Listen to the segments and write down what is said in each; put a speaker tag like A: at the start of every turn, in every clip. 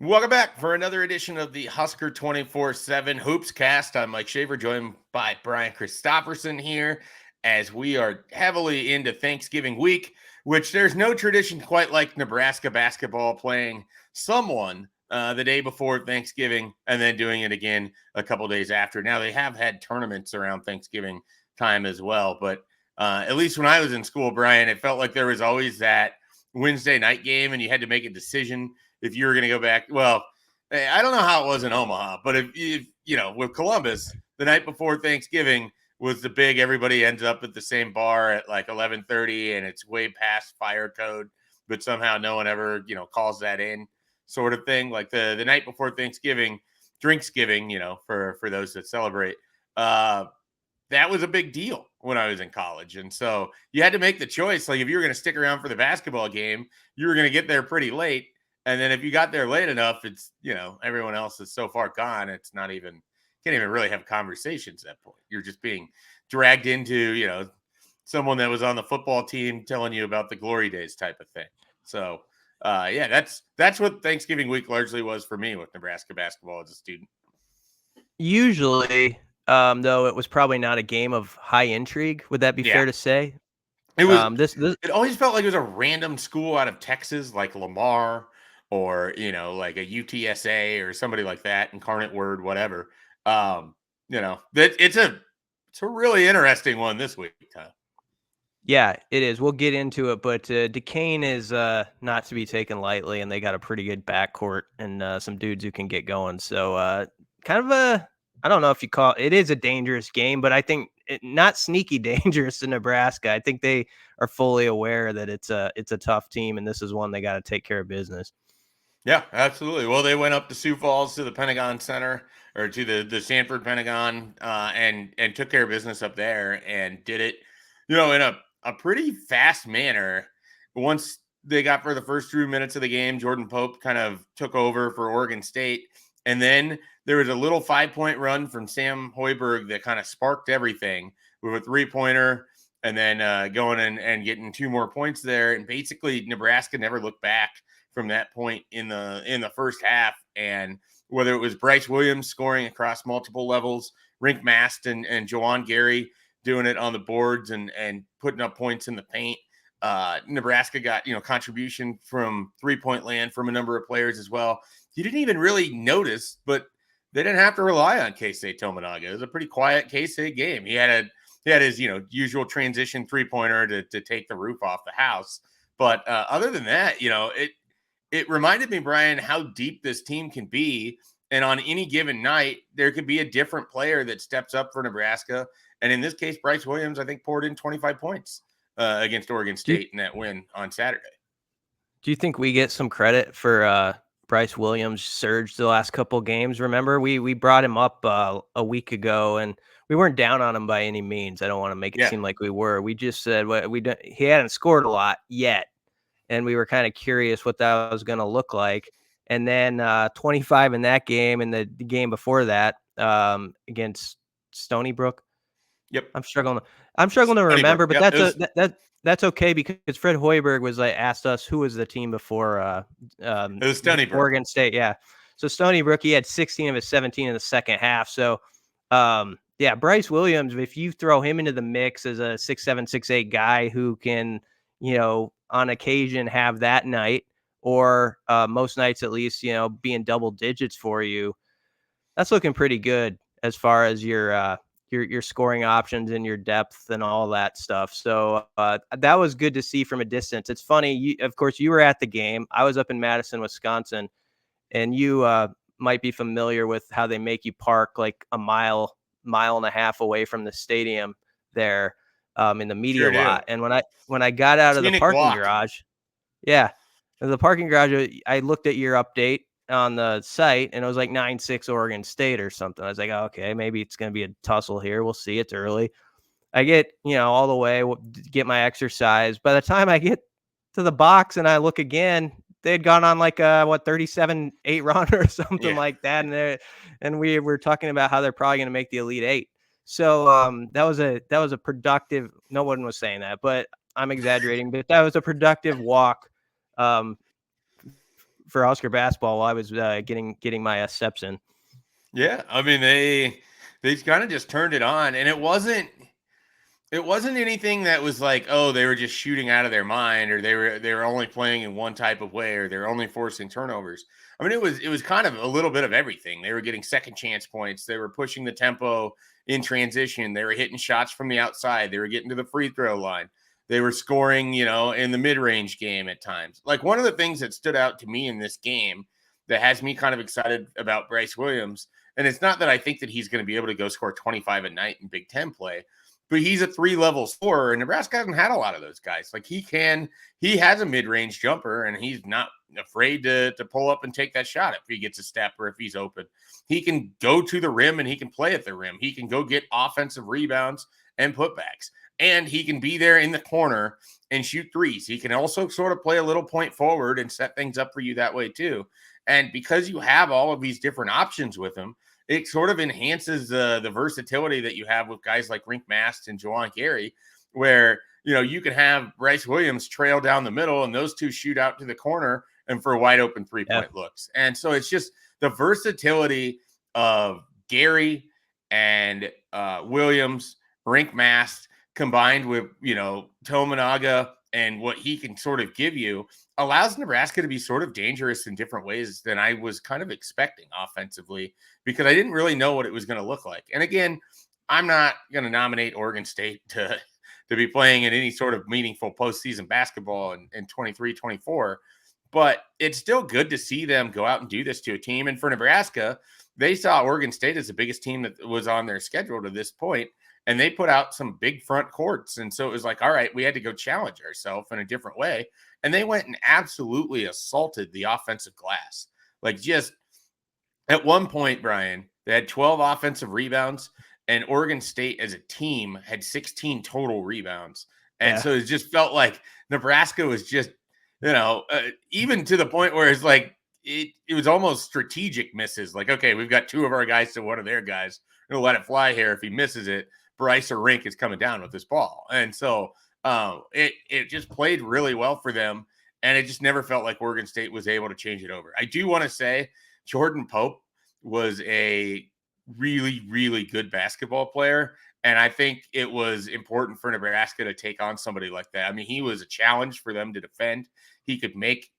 A: Welcome back for another edition of the Husker247 HoopsCast. I'm Mike Schaefer, joined by Brian Christopherson here as we are heavily into Thanksgiving week, which there's no tradition quite like Nebraska basketball playing someone the day before Thanksgiving and then doing it again a couple days after. Now, they have had tournaments around Thanksgiving time as well, but at least when I was in school, Brian, it felt like there was always that Wednesday night game and you had to make a decision if you were going to go back. Well, I don't know how it was in Omaha, but if you know, with Columbus, the night before Thanksgiving was the big, everybody ends up at the same bar at like 11:30 and it's way past fire code, but somehow no one ever, calls that in sort of thing. Like the night before Thanksgiving, Drinksgiving, for those that celebrate, that was a big deal when I was in college. And so you had to make the choice. Like if you were going to stick around for the basketball game, you were going to get there pretty late. And then if you got there late enough, it's, everyone else is so far gone. It's not even, can't even really have conversations at that point. You're just being dragged into, someone that was on the football team telling you about the glory days type of thing. So, that's what Thanksgiving week largely was for me with Nebraska basketball as a student.
B: Usually, though, it was probably not a game of high intrigue. Would that be fair to say?
A: It was.
B: This
A: It always felt like it was a random school out of Texas, like Lamar, or like a UTSA or somebody like that, Incarnate Word, whatever. That it's a really interesting one this week.
B: Yeah, it is. We'll get into it, but Duquesne is not to be taken lightly, and they got a pretty good backcourt and some dudes who can get going. So kind of I don't know if you call it is a dangerous game, but I think not sneaky dangerous to Nebraska. I think they are fully aware that it's a tough team, and this is one they got to take care of business.
A: Yeah, absolutely. Well, they went up to Sioux Falls to the Pentagon Center or to the Sanford Pentagon and took care of business up there and did it, in a pretty fast manner. Once they got for the first 3 minutes of the game, Jordan Pope kind of took over for Oregon State. And then there was a little 5-point run from Sam Hoiberg that kind of sparked everything with a 3-pointer and then going and getting 2 more points there. And basically Nebraska never looked back from that point in the first half. And whether it was Brice Williams scoring across multiple levels, Riek Mast and Juwan Gary doing it on the boards and putting up points in the paint. Nebraska got, contribution from 3-point land from a number of players as well. You didn't even really notice, but they didn't have to rely on Keisei Tominaga. It was a pretty quiet Keisei game. He had his, usual transition 3-pointer to take the roof off the house. But other than that, it reminded me, Brian, how deep this team can be. And on any given night, there could be a different player that steps up for Nebraska. And in this case, Brice Williams, I think, poured in 25 points against Oregon State in that win on Saturday.
B: Do you think we get some credit for Brice Williams' surge the last couple of games? Remember, we brought him up a week ago, and we weren't down on him by any means. I don't want to make it seem like we were. We just said he hadn't scored a lot yet. And we were kind of curious what that was going to look like. And then 25 in that game and the game before that against Stony Brook.
A: Yep.
B: I'm struggling to remember, but that's okay because Fred Hoiberg was asked us who was the team before
A: it was Stony Brook.
B: Oregon State. Yeah. So Stony Brook, he had 16 of his 17 in the second half. So Brice Williams, if you throw him into the mix as a 6'7", 6'8" guy who can, on occasion have that night or most nights at least, be in double digits for you, that's looking pretty good as far as your scoring options and your depth and all that stuff. So that was good to see from a distance. It's funny. Of course, you were at the game. I was up in Madison, Wisconsin, and you might be familiar with how they make you park like a mile and a half away from the stadium there. In the media lot. And when I got out of the parking garage, the parking garage, I looked at your update on the site and it was like 9-6 Oregon State or something. I was like, oh, okay, maybe it's going to be a tussle here. We'll see. It's early. I get, all the way, get my exercise. By the time I get to the box and I look again, they had gone on like a 37-8 run or something like that. And we were talking about how they're probably going to make the Elite Eight. So that was a productive. No one was saying that, but I'm exaggerating. But that was a productive walk for Husker basketball while I was getting my steps in.
A: Yeah, I mean they kind of just turned it on, and it wasn't anything that was like, oh, they were just shooting out of their mind, or they were only playing in one type of way, or they're only forcing turnovers. I mean, it was kind of a little bit of everything. They were getting second chance points. They were pushing the tempo in transition. They were hitting shots from the outside. They were getting to the free throw line. They were scoring, in the mid-range game at times. Like, one of the things that stood out to me in this game that has me kind of excited about Brice Williams, and it's not that I think that he's going to be able to go score 25 a night in Big Ten play, but he's a 3-level scorer, and Nebraska hasn't had a lot of those guys. Like, he has a mid-range jumper, and he's not afraid to pull up and take that shot if he gets a step or if he's open. He can go to the rim and he can play at the rim. He can go get offensive rebounds and putbacks, and he can be there in the corner and shoot threes. He can also sort of play a little point forward and set things up for you that way too. And because you have all of these different options with him, it sort of enhances the versatility that you have with guys like Riek Mast and Juwan Gary, where, you can have Brice Williams trail down the middle and those two shoot out to the corner and for wide open 3-point looks. And so it's just the versatility of Gary and Williams, Riek Mast, combined with, Tominaga and what he can sort of give you, allows Nebraska to be sort of dangerous in different ways than I was kind of expecting offensively, because I didn't really know what it was going to look like. And again, I'm not going to nominate Oregon State to be playing in any sort of meaningful postseason basketball in 23-24, but it's still good to see them go out and do this to a team. And for Nebraska, they saw Oregon State as the biggest team that was on their schedule to this point, and they put out some big front courts. And so it was like, all right, we had to go challenge ourselves in a different way. And they went and absolutely assaulted the offensive glass. Like, just at one point, Brian, they had 12 offensive rebounds, and Oregon State as a team had 16 total rebounds. And so it just felt like Nebraska was just, even to the point where it's like, it was almost strategic misses. Like, okay, we've got two of our guys to one of their guys. We're going to let it fly here. If he misses it, Brice or Riek is coming down with this ball. And so it just played really well for them. And it just never felt like Oregon State was able to change it over. I do want to say Jordan Pope was a really, really good basketball player. And I think it was important for Nebraska to take on somebody like that. I mean, he was a challenge for them to defend. He could make,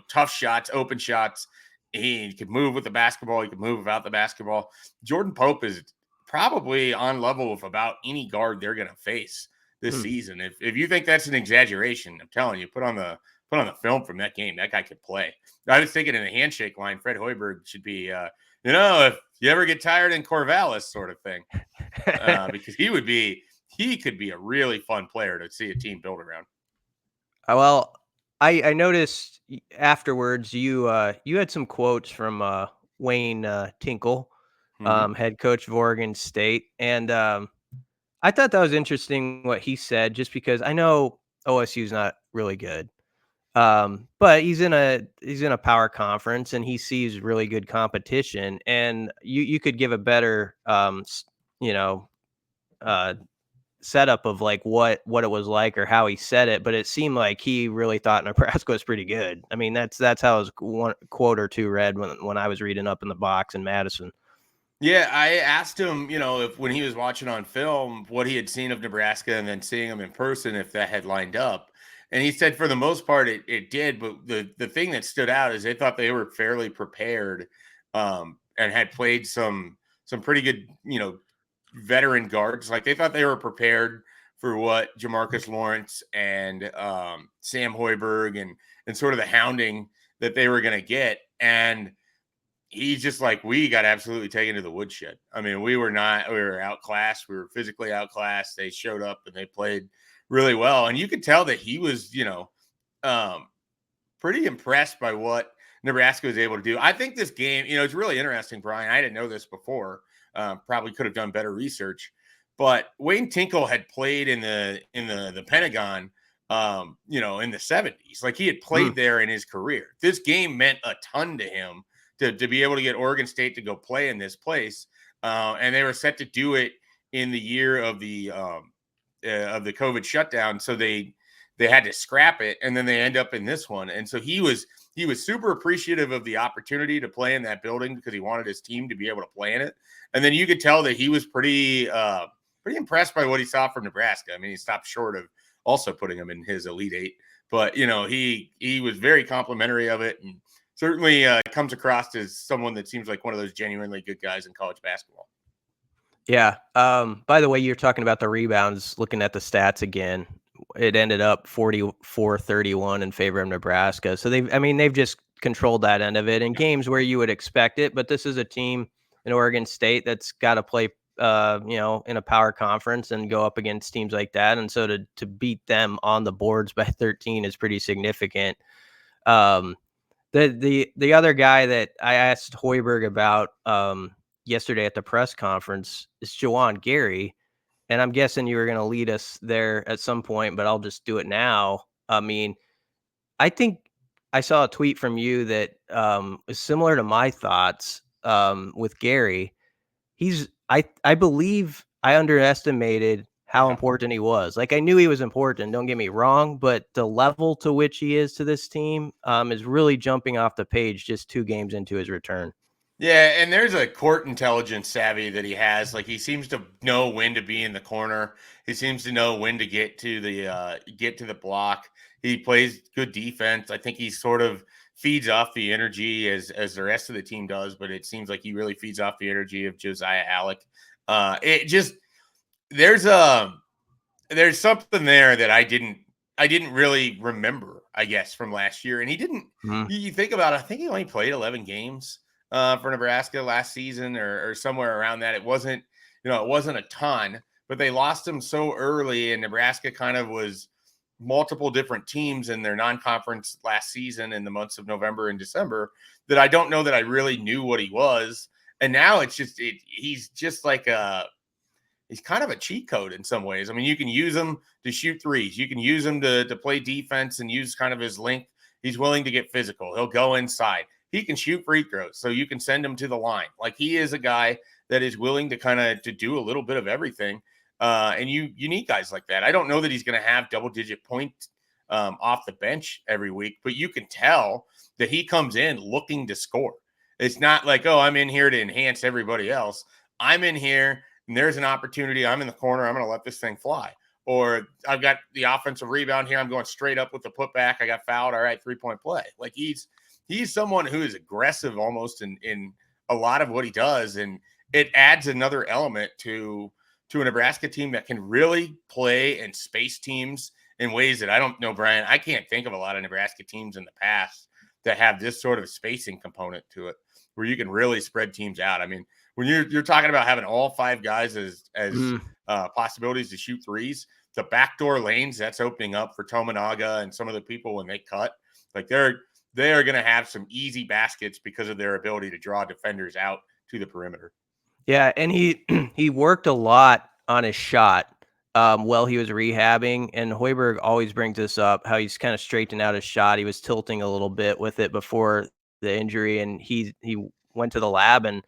A: tough shots, open shots. He could move with the basketball. He could move without the basketball. Jordan Pope is probably on level with about any guard they're going to face this season. If you think that's an exaggeration, I'm telling you, put on the film from that game. That guy could play. I was thinking in the handshake line, Fred Hoiberg should be, if you ever get tired in Corvallis sort of thing, because he could be a really fun player to see a team build around.
B: Well, I noticed afterwards you had some quotes from Wayne Tinkle, head coach of Oregon State, and I thought that was interesting what he said, just because I know OSU's not really good. But he's in a power conference and he sees really good competition, and you could give a better setup of like what it was like or how he said it, but it seemed like he really thought Nebraska was pretty good. I mean, that's how his one quote or two read when I was reading up in the box in Madison.
A: Yeah, I asked him, if when he was watching on film, what he had seen of Nebraska and then seeing him in person, if that had lined up. And he said for the most part it did, but the thing that stood out is they thought they were fairly prepared, and had played some pretty good, veteran guards. Like, they thought they were prepared for what Jamarcus Lawrence and Sam Hoiberg and sort of the hounding that they were going to get. And he's just like, we got absolutely taken to the woodshed. I mean, we were outclassed. We were physically outclassed. They showed up and they played really well. And you could tell that he was, pretty impressed by what Nebraska was able to do. I think this game, it's really interesting, Brian. I didn't know this before. Probably could have done better research, but Wayne Tinkle had played in the Pentagon, in the 70s. Like, he had played there in his career. This game meant a ton to him to be able to get Oregon State to go play in this place. And they were set to do it in the year of the COVID shutdown. So they had to scrap it, and then they end up in this one. And so he was he was super appreciative of the opportunity to play in that building because he wanted his team to be able to play in it. And then you could tell that he was pretty impressed by what he saw from Nebraska. I mean, he stopped short of also putting him in his Elite Eight, but he was very complimentary of it, and certainly comes across as someone that seems like one of those genuinely good guys in college basketball.
B: Yeah. By the way, you're talking about the rebounds, looking at the stats again. It ended up 44-31 in favor of Nebraska. So they've just controlled that end of it in games where you would expect it. But this is a team in Oregon State that's got to play, in a power conference and go up against teams like that. And so to beat them on the boards by 13 is pretty significant. The other guy that I asked Hoiberg about yesterday at the press conference is Juwan Gary. And I'm guessing you were going to lead us there at some point, but I'll just do it now. I mean, I think I saw a tweet from you that is similar to my thoughts with Gary. I believe I underestimated how important he was. Like, I knew he was important, don't get me wrong, but the level to which he is to this team is really jumping off the page just 2 games into his return.
A: Yeah, and there's a court intelligence savvy that he has. Like, he seems to know when to be in the corner. He seems to know when to get to the block. He plays good defense. I think he sort of feeds off the energy as the rest of the team does, but it seems like he really feeds off the energy of Josiah Allick. It just there's something there that I didn't really remember, I guess, from last year. And he didn't. You think about it, I think he only played 11 games for Nebraska last season or somewhere around that. It wasn't a ton, but they lost him so early, and Nebraska kind of was multiple different teams in their non-conference last season in the months of November and December that I don't know that I really knew what he was. And now he's just like he's kind of a cheat code in some ways. I mean, you can use him to shoot threes. You can use him to play defense and use kind of his length. He's willing to get physical. He'll go inside. He can shoot free throws, so you can send him to the line. Like, he is a guy that is willing to do a little bit of everything. And you need guys like that. I don't know that he's going to have double-digit points off the bench every week, but you can tell that he comes in looking to score. It's not like, oh, I'm in here to enhance everybody else. I'm in here, and there's an opportunity. I'm in the corner. I'm going to let this thing fly. Or I've got the offensive rebound here. I'm going straight up with the putback. I got fouled. All right, 3-point play. Like, he's someone who is aggressive almost in a lot of what he does, and it adds another element to a Nebraska team that can really play and space teams in ways that I don't know, Brian. I can't think of a lot of Nebraska teams in the past that have this sort of spacing component to it, where you can really spread teams out. I mean, when you're talking about having all 5 guys as possibilities to shoot threes, the backdoor lanes that's opening up for Tominaga and some of the people when they cut, like they are going to have some easy baskets because of their ability to draw defenders out to the perimeter.
B: Yeah, and he worked a lot on his shot while he was rehabbing, and Hoiberg always brings this up, how he's kind of straightened out his shot. He was tilting a little bit with it before the injury, and he went to the lab, and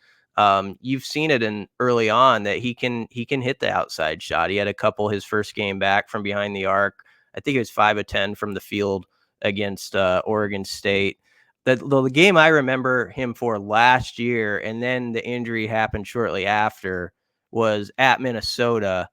B: you've seen it in early on that he can hit the outside shot. He had a couple his first game back from behind the arc. I think it was 5 of 10 from the field against Oregon State. The game I remember him for last year, and then the injury happened shortly after, was at Minnesota,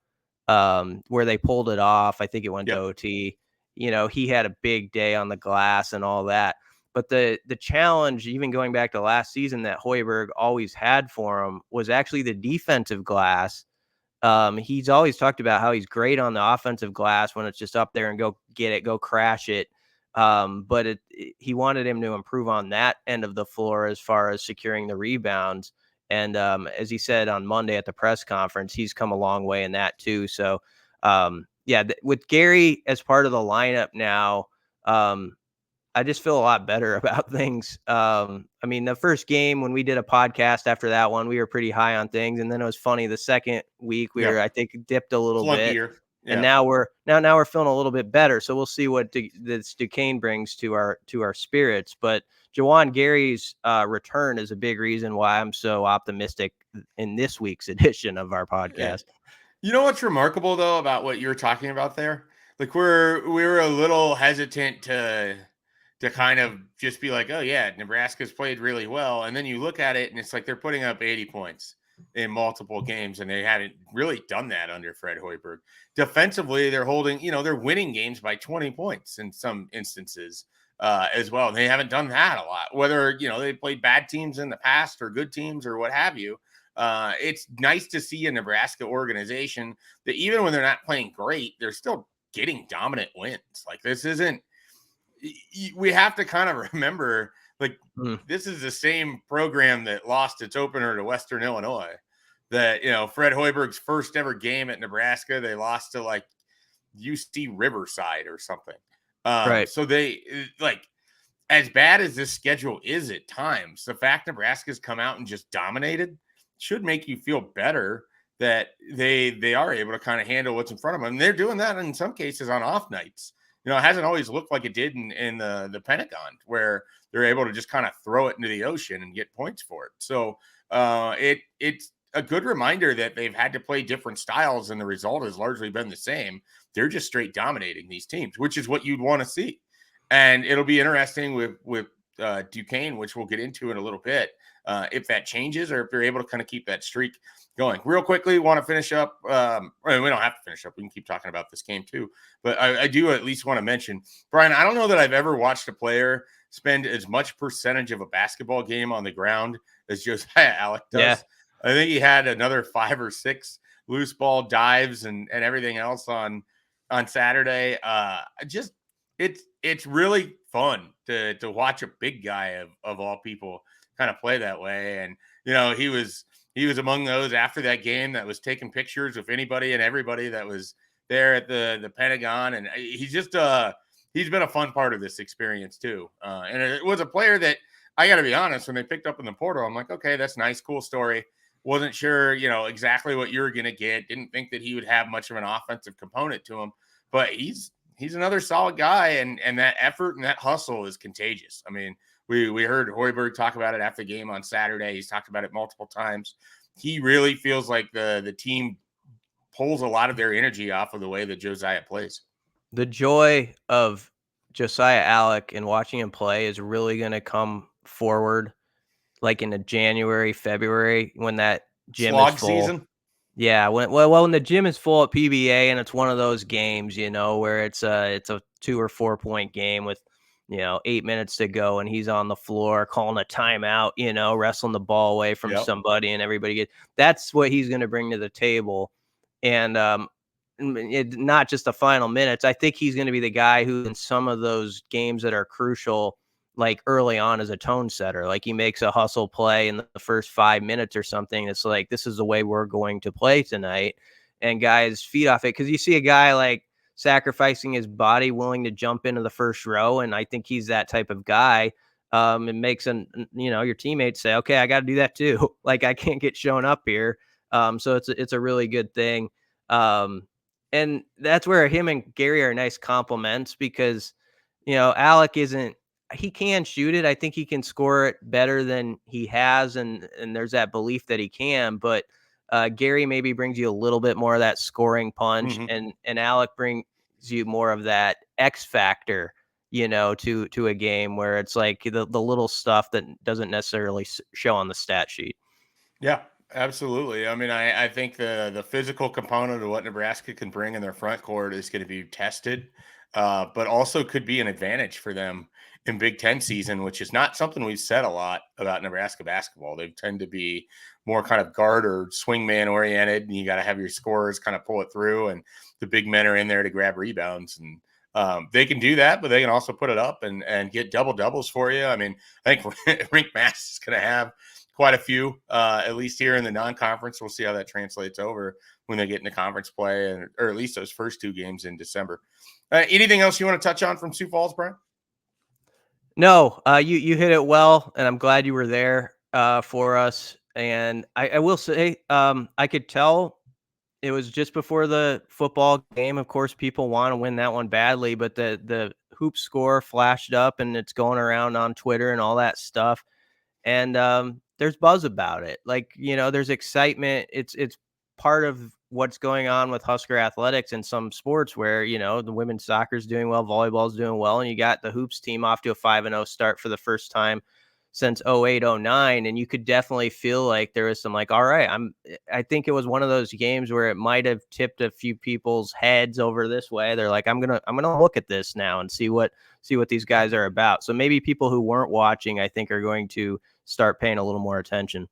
B: where they pulled it off. I think it went to OT. He had a big day on the glass and all that. But the challenge, even going back to last season, that Hoiberg always had for him was actually the defensive glass. He's always talked about how he's great on the offensive glass when it's just up there and go get it, go crash it. But he wanted him to improve on that end of the floor as far as securing the rebounds. And as he said on Monday at the press conference, he's come a long way in that too. So, with Gary as part of the lineup now, I just feel a lot better about things. I mean, the first game when we did a podcast after that one, we were pretty high on things. And then it was funny. The second week we were, I think, dipped a little bit. Yeah. And now we're feeling a little bit better. So we'll see what this Duquesne brings to our spirits. But Juwan Gary's return is a big reason why I'm so optimistic in this week's edition of our podcast.
A: You know what's remarkable though about what you're talking about there? Like, we were a little hesitant to to kind of just be like, oh yeah, Nebraska's played really well. And then you look at it and it's like they're putting up 80 points in multiple games, and they hadn't really done that under Fred Hoiberg. Defensively, they're holding, they're winning games by 20 points in some instances as well. And they haven't done that a lot, whether, they played bad teams in the past or good teams or what have you. It's nice to see a Nebraska organization that even when they're not playing great, they're still getting dominant wins. Like this isn't, we have to kind of remember, like, this is the same program that lost its opener to Western Illinois. That, Fred Hoiberg's first ever game at Nebraska, they lost to like UC Riverside or something.
B: Right.
A: So they, like, as bad as this schedule is at times, the fact Nebraska's come out and just dominated should make you feel better that they are able to kind of handle what's in front of them. And they're doing that in some cases on off nights. It hasn't always looked like it did in the Pentagon, where they're able to just kind of throw it into the ocean and get points for it. So it's a good reminder that they've had to play different styles, and the result has largely been the same. They're just straight dominating these teams, which is what you'd want to see. And it'll be interesting with Duquesne, which we'll get into in a little bit, if that changes or if they're able to kind of keep that streak going. Real quickly, want to finish up. We don't have to finish up. We can keep talking about this game too. But I do at least want to mention, Brian, I don't know that I've ever watched a player spend as much percentage of a basketball game on the ground as Josiah Allick does. Yeah. I think he had another 5 or 6 loose ball dives and everything else on Saturday. It's really fun to watch a big guy of all people kind of play that way. And, he was among those after that game that was taking pictures with anybody and everybody that was there at the Pentagon. And he's just he's been a fun part of this experience too. And it was a player that, I got to be honest, when they picked up in the portal, I'm like, okay, that's nice, cool story. Wasn't sure, exactly what you were going to get. Didn't think that he would have much of an offensive component to him, but he's another solid guy. And that effort and that hustle is contagious. I mean, we heard Hoiberg talk about it after the game on Saturday. He's talked about it multiple times. He really feels like the team pulls a lot of their energy off of the way that Josiah plays.
B: The joy of Josiah Allick and watching him play is really going to come forward like in the January, February, when that gym
A: Slog
B: is full.
A: Season.
B: Yeah, when the gym is full at PBA and it's one of those games, where it's a 2 or 4 point game with 8 minutes to go, and he's on the floor calling a timeout, wrestling the ball away from somebody, and everybody that's what he's going to bring to the table. And not just the final minutes. I think he's going to be the guy who, in some of those games that are crucial, like early on, is a tone setter. Like he makes a hustle play in the first 5 minutes or something. It's like, this is the way we're going to play tonight. And guys feed off it. Cause you see a guy like sacrificing his body, willing to jump into the first row. And I think he's that type of guy. It makes your teammates say, okay, I got to do that too. Like I can't get shown up here. So it's a really good thing. And that's where him and Gary are nice compliments, because, Allick he can shoot it. I think he can score it better than he has. And there's that belief that he can, but Gary maybe brings you a little bit more of that scoring punch, and Allick brings you more of that X factor, to a game where it's like the little stuff that doesn't necessarily show on the stat sheet.
A: Yeah, absolutely. I mean, I think the physical component of what Nebraska can bring in their front court is going to be tested, but also could be an advantage for them in Big Ten season, which is not something we've said a lot about Nebraska basketball. They tend to be more kind of guard or swingman oriented, and you got to have your scorers kind of pull it through, and the big men are in there to grab rebounds. And they can do that, but they can also put it up and get double doubles for you. I mean, I think Riek Mast is going to have quite a few, at least here in the non-conference. We'll see how that translates over when they get into conference play, or at least those first 2 games in December. Anything else you want to touch on from Sioux Falls, Brian?
B: No, you hit it well, and I'm glad you were there for us. And I will say, I could tell it was just before the football game. Of course, people want to win that one badly, but the hoop score flashed up, and it's going around on Twitter and all that stuff. And there's buzz about it. Like, there's excitement. It's part of what's going on with Husker athletics in some sports where, the women's soccer is doing well, volleyball is doing well, and you got the hoops team off to a 5-0 start for the first time since 08-09. And you could definitely feel like there was some like, all right, I think it was one of those games where it might have tipped a few people's heads over this way. They're like, I'm going to look at this now and see what these guys are about. So maybe people who weren't watching, I think, are going to start paying a little more attention.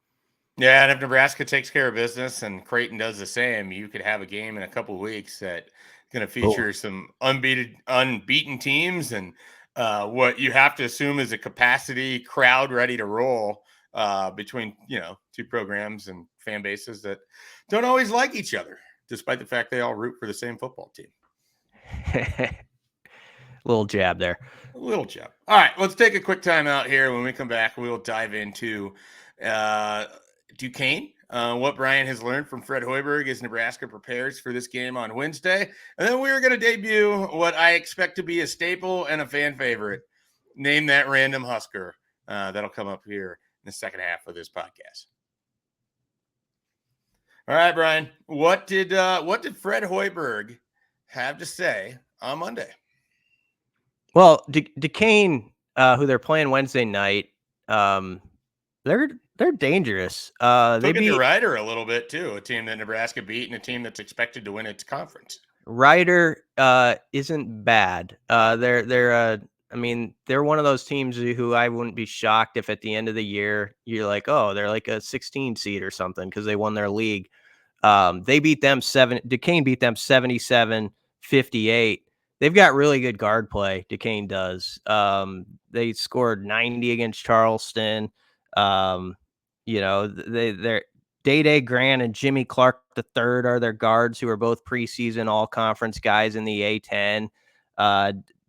A: Yeah, and if Nebraska takes care of business and Creighton does the same, you could have a game in a couple of weeks that going to feature some unbeaten teams, and what you have to assume is a capacity crowd ready to roll between two programs and fan bases that don't always like each other, despite the fact they all root for the same football team.
B: Little jab there.
A: A little jab. All right, let's take a quick time out here. When we come back, we'll dive into Duquesne, what Brian has learned from Fred Hoiberg as Nebraska prepares for this game on Wednesday. And then we're going to debut what I expect to be a staple and a fan favorite. Name that random Husker. That'll come up here in the second half of this podcast. All right, Brian, what did Fred Hoiberg have to say on Monday?
B: Well, Duquesne, who they're playing Wednesday night, they're dangerous.
A: They beat Ryder a little bit too, a team that Nebraska beat and a team that's expected to win its conference.
B: Ryder isn't bad. They're one of those teams who I wouldn't be shocked if at the end of the year you're like, oh, they're like a 16 seed or something because they won their league. Duquesne beat them 77-58. They've got really good guard play. Duquesne does. They scored 90 against Charleston. They're Day Grant and Jimmy Clark III are their guards, who are both preseason all-conference guys in the A-10.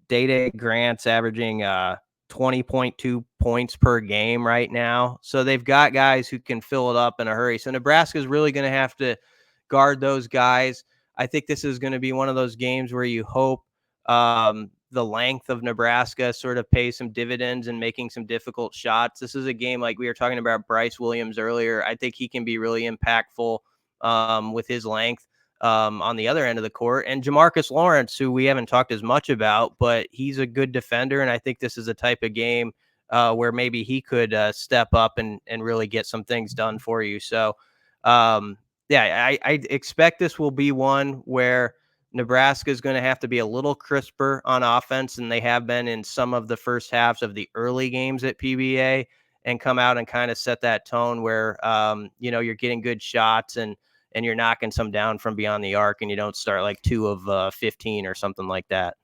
B: Day Grant's averaging 20.2 points per game right now. So they've got guys who can fill it up in a hurry. So Nebraska's really going to have to guard those guys. I think this is going to be one of those games where you hope the length of Nebraska sort of pays some dividends and making some difficult shots. This is a game like we were talking about Brice Williams earlier. I think he can be really impactful with his length on the other end of the court. And Jamarcus Lawrence, who we haven't talked as much about, but he's a good defender. And I think this is a type of game where maybe he could step up and really get some things done for you. So, I expect this will be one where Nebraska is going to have to be a little crisper on offense, and they have been in some of the first halves of the early games at PBA, and come out and kind of set that tone where, you're getting good shots and you're knocking some down from beyond the arc, and you don't start like 2 of 15 or something like that.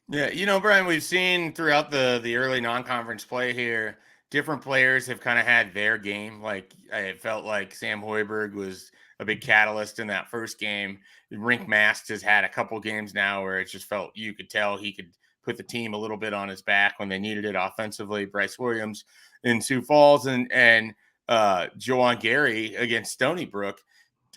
A: Yeah, Brian, we've seen throughout the early non-conference play here, different players have kind of had their game. Like, I felt like Sam Hoiberg was a big catalyst in that first game. Riek Mast has had a couple games now where it just felt, you could tell he could put the team a little bit on his back when they needed it offensively. Brice Williams in Sioux Falls and Juwan Gary against Stony Brook.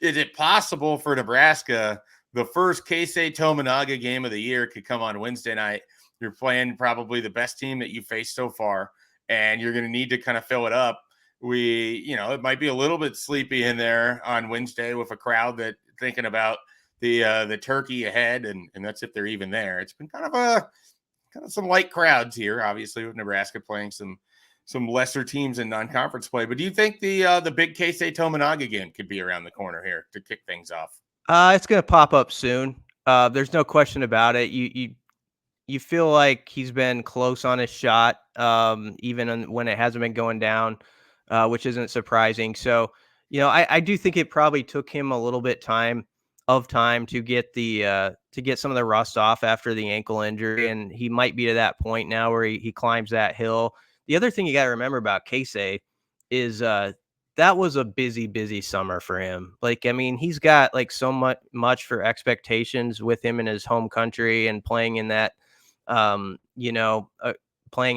A: Is it possible for Nebraska, the first Keisei Tominaga game of the year could come on Wednesday night? You're playing probably the best team that you faced so far, and you're going to need to kind of fill it up. It might be a little bit sleepy in there on Wednesday with a crowd that thinking about the turkey ahead, and that's if they're even there. It's been kind of some light crowds here, obviously, with Nebraska playing some lesser teams in non-conference play. But do you think the big Keisei Tominaga game could be around the corner here to kick things off?
B: It's going to pop up soon. There's no question about it. You feel like he's been close on his shot, even when it hasn't been going down, which isn't surprising. So, I do think it probably took him a little bit time to get some of the rust off after the ankle injury, and he might be to that point now where he climbs that hill. The other thing you got to remember about Keisei is that was a busy summer for him. Like, I mean, he's got like so much for expectations with him in his home country and playing in that, playing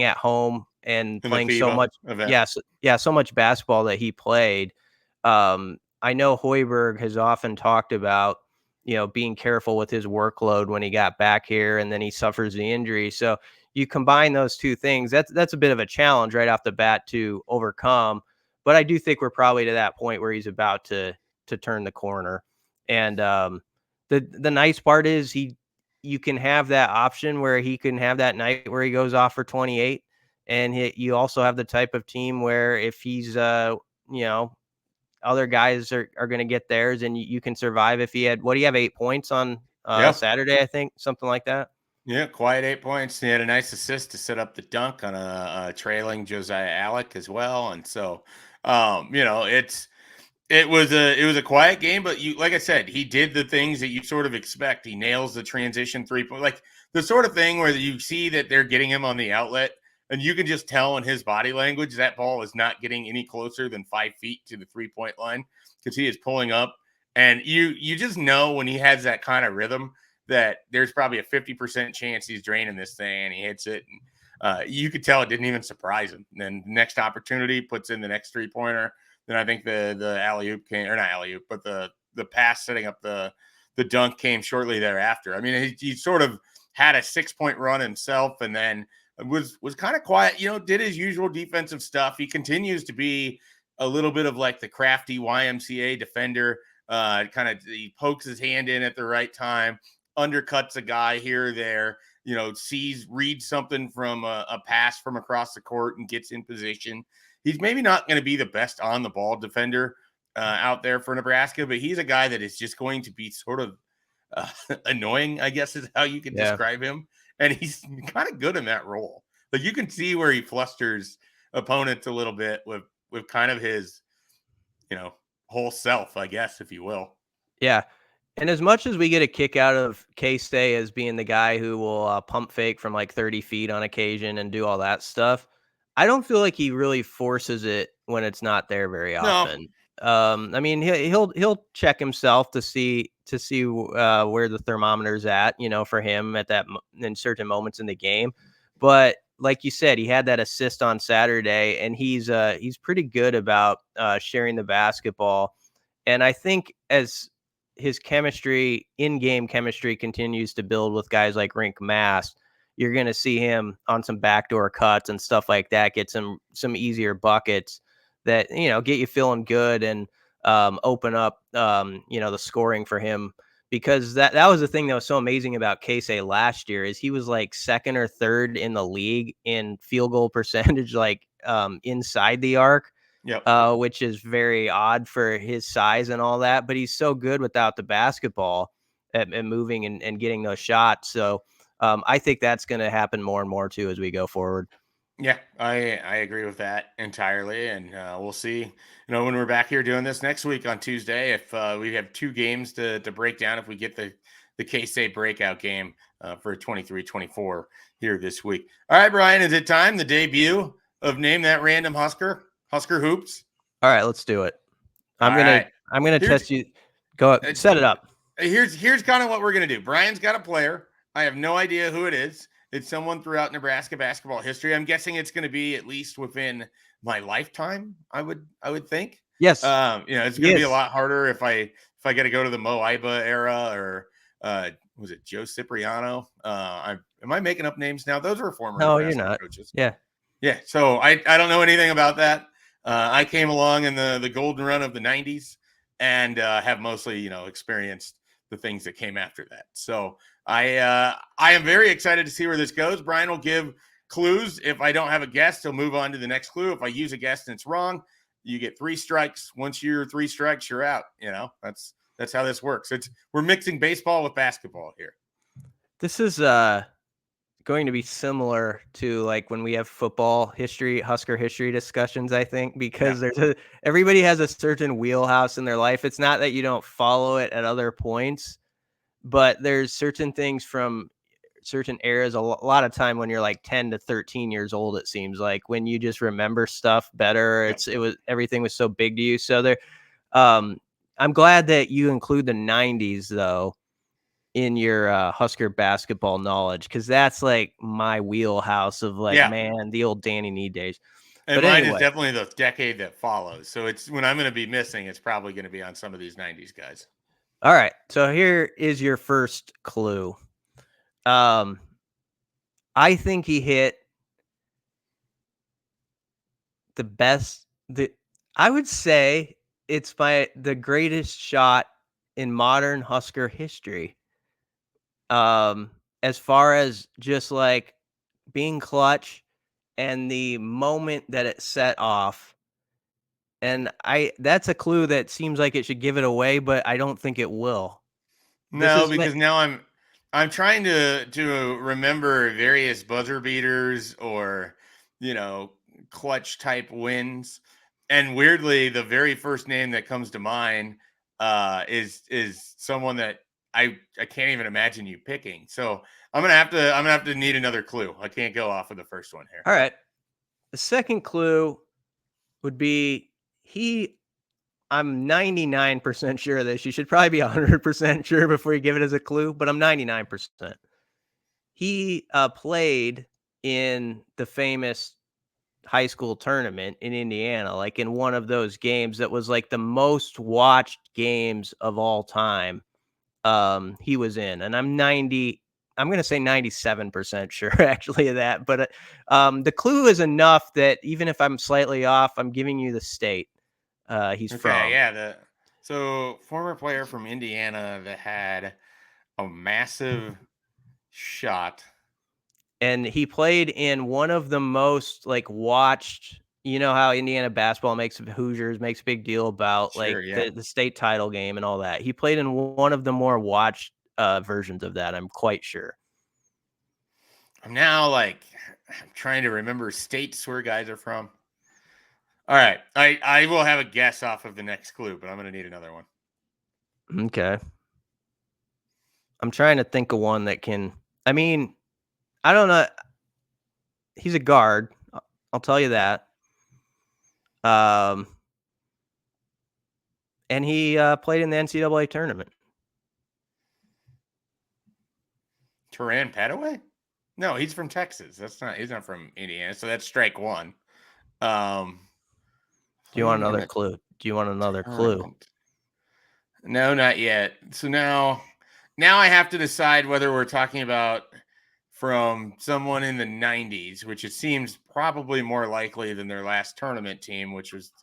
B: at home and playing so much. Event. So much basketball that he played. I know Hoiberg has often talked about, being careful with his workload when he got back here and then he suffers the injury. So you combine those two things, that's a bit of a challenge right off the bat to overcome. But I do think we're probably to that point where he's about to turn the corner. And the nice part is you can have that option where he can have that night where he goes off for 28, and you also have the type of team where if he's other guys are going to get theirs, and you can survive if he had, what do you have, 8 points on Saturday, I think, something like that.
A: Yeah, quiet 8 points. He had a nice assist to set up the dunk on a trailing Josiah Alec as well. And so, it was a quiet game, but like I said, he did the things that you sort of expect. He nails the transition 3-point, like the sort of thing where you see that they're getting him on the outlet, and you can just tell in his body language that ball is not getting any closer than 5 feet to the 3-point line because he is pulling up, and you just know when he has that kind of rhythm that there's probably a 50% chance he's draining this thing, and he hits it. And you could tell it didn't even surprise him. And then next opportunity, puts in the next 3-pointer. Then I think the alley-oop came, or not alley-oop, but the pass setting up the dunk came shortly thereafter. I mean, he sort of had a 6-point run himself, and then was kind of quiet, did his usual defensive stuff. He continues to be a little bit of like the crafty YMCA defender. He pokes his hand in at the right time, undercuts a guy here or there, reads something from a pass from across the court and gets in position. He's maybe not going to be the best on the ball defender out there for Nebraska, but he's a guy that is just going to be sort of annoying, I guess is how you could describe him. And he's kind of good in that role. Like you can see where he flusters opponents a little bit with kind of his, whole self, I guess, if you will.
B: Yeah. And as much as we get a kick out of Keisei as being the guy who will pump fake from like 30 feet on occasion and do all that stuff, I don't feel like he really forces it when it's not there very often. No. I mean, he'll check himself to see where the thermometer's at, for him at that in certain moments in the game. But like you said, he had that assist on Saturday, and he's pretty good about sharing the basketball. And I think as his chemistry, in-game chemistry, continues to build with guys like Riek Mast, you're going to see him on some backdoor cuts and stuff like that, get some easier buckets that, get you feeling good and open up, the scoring for him. Because that was the thing that was so amazing about Keisei last year is he was like second or third in the league in field goal percentage, like inside the arc.
A: Yep.
B: Which is very odd for his size and all that, but he's so good without the basketball at moving and getting those shots. So I think that's going to happen more and more too as we go forward.
A: Yeah, I agree with that entirely, and we'll see. When we're back here doing this next week on Tuesday, if we have 2 games to break down, if we get the Keisei breakout game for 23-24 here this week. All right, Brian, is it time? The debut of Name That Random Husker Hoops.
B: All right, let's do it. I'm gonna test you. Go set it up.
A: Here's kind of what we're gonna do. Brian's got a player. I have no idea who it is. It's someone throughout Nebraska basketball history. I'm guessing it's going to be at least within my lifetime. I would think.
B: Yes.
A: It's going to be a lot harder if I got to go to the Mo Iba era or was it Joe Cipriano? Am I making up names now? Those are former.
B: No, Nebraska you're not.
A: Coaches.
B: Yeah.
A: So I don't know anything about that. I came along in the golden run of the 90s and have mostly experienced the things that came after that. So I am very excited to see where this goes. Brian will give clues. If I don't have a guess, he'll move on to the next clue. If I use a guess and it's wrong, you get 3 strikes. Once you're 3 strikes, you're out. That's how this works. We're mixing baseball with basketball here.
B: This is going to be similar to like when we have football history, Husker history discussions, I think, because everybody has a certain wheelhouse in their life. It's not that you don't follow it at other points, but there's certain things from certain eras, a lot of time when you're like 10 to 13 years old, it seems like, when you just remember stuff better. Everything was so big to you. So there, I'm glad that you include the 90s though in your Husker basketball knowledge, because that's like my wheelhouse of man, the old Danny Nee days.
A: And but mine is definitely the decade that follows. So it's when I'm going to be missing, it's probably going to be on some of these 90s guys.
B: All right. So here is your first clue. I think he hit the best. I would say it's the greatest shot in modern Husker history. As far as just like being clutch and the moment that it set off. And that's a clue that seems like it should give it away, but I don't think it will. This
A: No,
B: is
A: because now I'm trying to remember various buzzer beaters or clutch type wins, and weirdly, the very first name that comes to mind is someone that I can't even imagine you picking. So I'm gonna have to need another clue. I can't go off of the first one here.
B: all right. The second clue would be I'm 99% sure of this. You should probably be 100% sure before you give it as a clue, but I'm 99%. He played in the famous high school tournament in Indiana, like in one of those games that was like the most watched games of all time. He was in, and I'm going to say 97% sure actually of that. But the clue is enough that even if I'm slightly off, I'm giving you the state he's
A: Okay,
B: from.
A: yeah. So former player from Indiana that had a massive shot.
B: And he played in one of the most like watched. You know how Indiana basketball makes Hoosiers makes a big deal about
A: Sure,
B: like
A: yeah.
B: the state title game and all that. He played in one of the more watched versions of that. I'm quite sure.
A: I'm now I'm trying to remember states where guys are from. All right. I will have a guess off of the next clue, but I'm gonna need another one.
B: Okay. I'm trying to think of one that can. I mean, I don't know. He's a guard. I'll tell you that. Um, and he played in the NCAA tournament.
A: Turan Petaway? No, he's from Texas. He's not from Indiana, so that's strike one.
B: Do you want
A: Played in
B: another
A: the
B: clue? Do you want another clue?
A: tournament. No, not yet. So now I have to decide whether we're talking about from someone in the 90s, which it seems probably more likely than their last tournament team, which was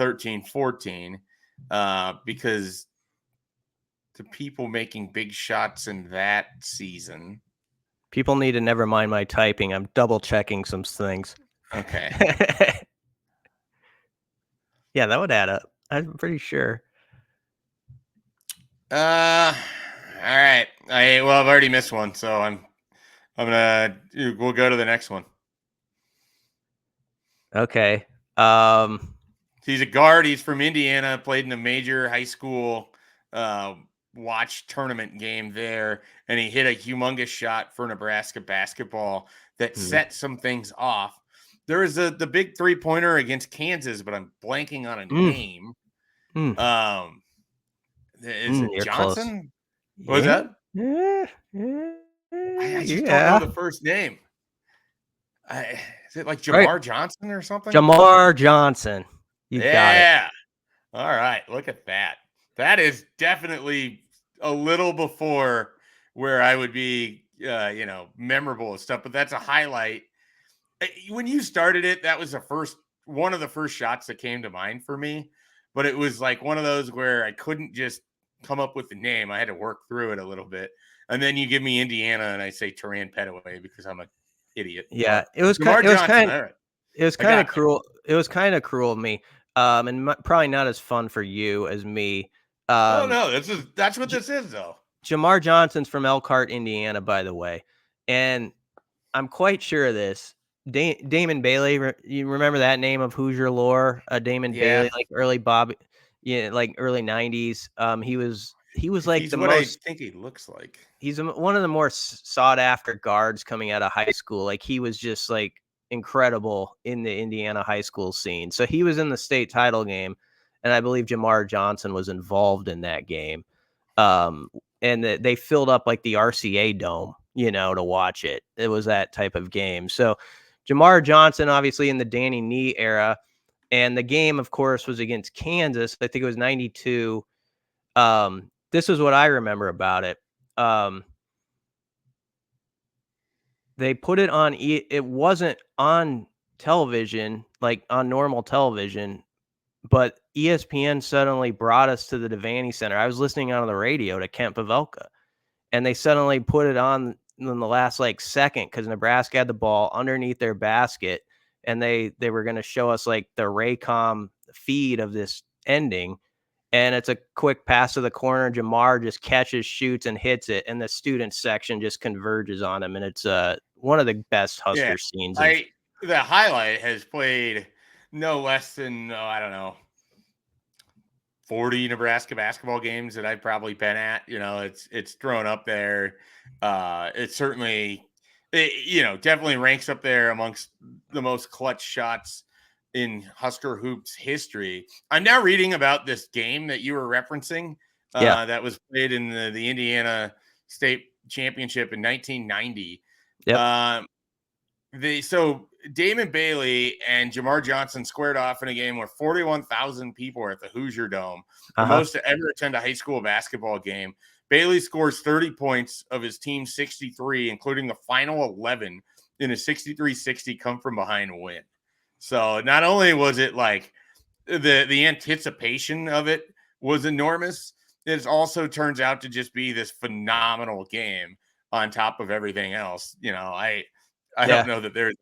A: 13-14, because the people making big shots in that season.
B: People need to never mind my typing. I'm double checking some things.
A: Okay.
B: Yeah, that would add up. I'm pretty sure.
A: All right. I've already missed one, so we'll go to the next one.
B: Okay.
A: He's a guard. He's from Indiana. Played in a major high school watch tournament game there, and he hit a humongous shot for Nebraska basketball that set some things off. There was the big 3-pointer against Kansas, but I'm blanking on a name. Is it
B: You're
A: Johnson?
B: Close.
A: What was that? I just don't know the first name. Is it like Jamar Johnson or something?
B: Jamar Johnson. You got it.
A: All right. Look at that. That is definitely a little before where I would be, memorable and stuff, but that's a highlight. When you started it, that was one of the first shots that came to mind for me, but it was like one of those where I couldn't just come up with the name. I had to work through it a little bit. And then you give me Indiana and I say Turan Petaway because I'm an idiot.
B: Yeah,
A: But it was kind
B: of cruel. It was kind of cruel of me. And probably not as fun for you as me.
A: No, that's what this is though.
B: Jamar Johnson's from Elkhart, Indiana, by the way. And I'm quite sure of this. Damon Bailey, you remember that name of Hoosier lore? Damon Bailey, like early Bob, like early 90s. He was like
A: he's what I think he looks like.
B: He's one of the more sought after guards coming out of high school. Like he was just like incredible in the Indiana high school scene. So he was in the state title game, and I believe Jamar Johnson was involved in that game. And they filled up like the RCA Dome, to watch it. It was that type of game. So Jamar Johnson, obviously in the Danny Nee era, and the game, of course, was against Kansas. I think it was 92. This is what I remember about it. They put it on. It wasn't on television, like on normal television, but ESPN suddenly brought us to the Devaney Center. I was listening on the radio to Kent Pavelka, and they suddenly put it on in the last like second because Nebraska had the ball underneath their basket, and they were going to show us like the Raycom feed of this ending. And it's a quick pass to the corner. Jamar just catches, shoots, and hits it, and the student section just converges on him. And it's one of the best Husker scenes.
A: The highlight has played no less than, I don't know, 40 Nebraska basketball games that I've probably been at. It's thrown up there. It certainly, definitely ranks up there amongst the most clutch shots in Husker hoops history. I'm now reading about this game that you were referencing that was played in the Indiana State Championship in 1990.
B: Yep.
A: So Damon Bailey and Jamar Johnson squared off in a game where 41,000 people were at the Hoosier Dome, the most to ever attend a high school basketball game. Bailey scores 30 points of his team's 63, including the final 11 in a 63-60 come from behind win. So not only was it like the anticipation of it was enormous, it also turns out to just be this phenomenal game on top of everything else. I don't know that there's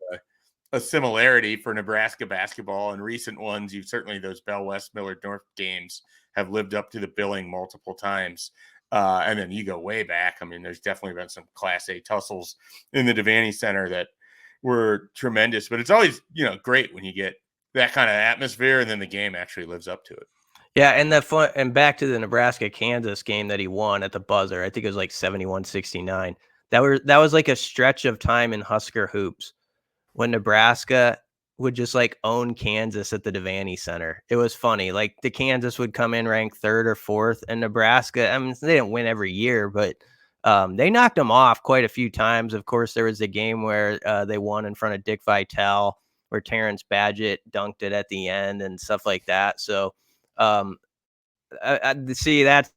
A: a similarity for Nebraska basketball in recent ones. Certainly those Bell West Millard North games have lived up to the billing multiple times. And then you go way back. I mean, there's definitely been some Class A tussles in the Devaney Center that were tremendous, but it's always, great when you get that kind of atmosphere and then the game actually lives up to it.
B: Yeah, and back to the Nebraska-Kansas game that he won at the buzzer. I think it was like 71-69. That was like a stretch of time in Husker hoops when Nebraska would just like own Kansas at the Devaney Center. It was funny. Like the Kansas would come in ranked 3rd or 4th, and Nebraska, I mean, they didn't win every year, but they knocked them off quite a few times. Of course, there was a game where they won in front of Dick Vitale, where Terrence Badgett dunked it at the end and stuff like that. So see, that's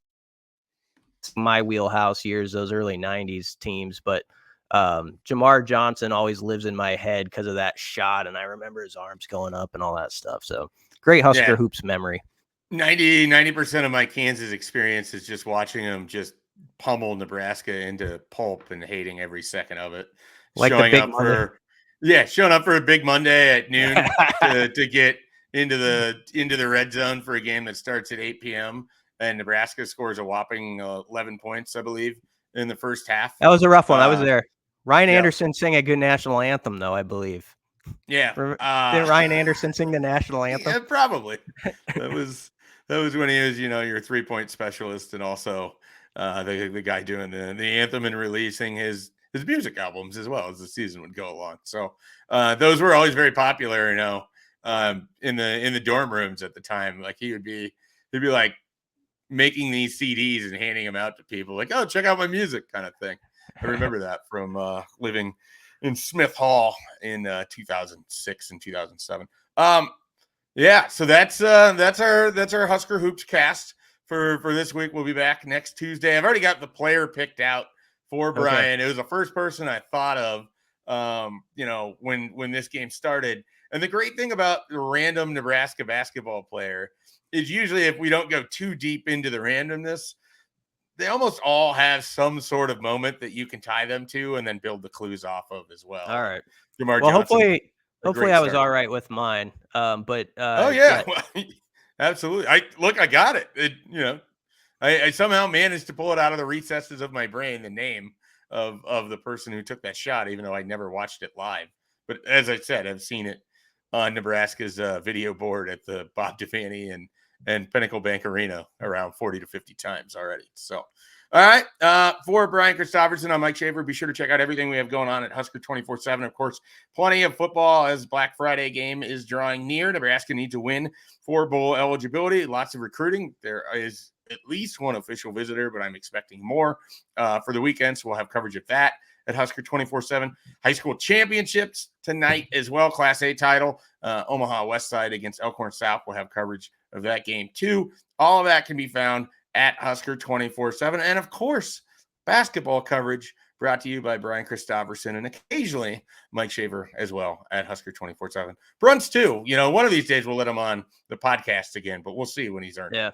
B: my wheelhouse years, those early 90s teams. But Jamar Johnson always lives in my head because of that shot, and I remember his arms going up and all that stuff. So great Husker hoops memory.
A: 90% of my Kansas experience is just watching them just pummel Nebraska into pulp and hating every second of it.
B: Like
A: showing up for a big Monday at noon to get into the red zone for a game that starts at 8 p.m. and Nebraska scores a whopping 11 points, I believe, in the first half.
B: That was a rough one. I was there. Ryan Anderson sang a good national anthem, though, I believe.
A: Yeah.
B: Did Ryan Anderson sing the national anthem?
A: Yeah, probably. That was when he was, your 3-point specialist and also the guy doing the anthem and releasing his music albums as well as the season would go along. So those were always very popular, in the dorm rooms at the time. Like he'd be like making these CDs and handing them out to people like, oh, check out my music kind of thing. I remember that from living in Smith Hall in 2006 and 2007. Yeah, so that's our Husker Hoops cast for this week. We'll be back next Tuesday. I've already got the player picked out for Brian. Okay. It was the first person I thought of, when this game started. And the great thing about the random Nebraska basketball player is usually if we don't go too deep into the randomness, they almost all have some sort of moment that you can tie them to and then build the clues off of as well.
B: All right.
A: Jamar
B: well,
A: Johnson,
B: hopefully I was all right with mine. But
A: oh yeah, well, absolutely. I got it. I somehow managed to pull it out of the recesses of my brain, the name of the person who took that shot, even though I never watched it live. But as I said, I've seen it on Nebraska's video board at the Bob Devaney and Pinnacle Bank Arena around 40 to 50 times already. So, all right. For Brian Christopherson, I'm Mike Schaefer. Be sure to check out everything we have going on at Husker247. Of course, plenty of football as Black Friday game is drawing near. Nebraska needs to win for bowl eligibility. Lots of recruiting. There is at least one official visitor, but I'm expecting more for the weekend. So we'll have coverage of that at Husker247. High school championships tonight as well. Class A title, Omaha West Side against Elkhorn South. We'll have coverage of that game too. All of that can be found at Husker247. And of course, basketball coverage brought to you by Brian Christopherson and occasionally Mike Schaefer as well at Husker247. Bruns too. One of these days we'll let him on the podcast again, but we'll see when he's earned.
B: Yeah.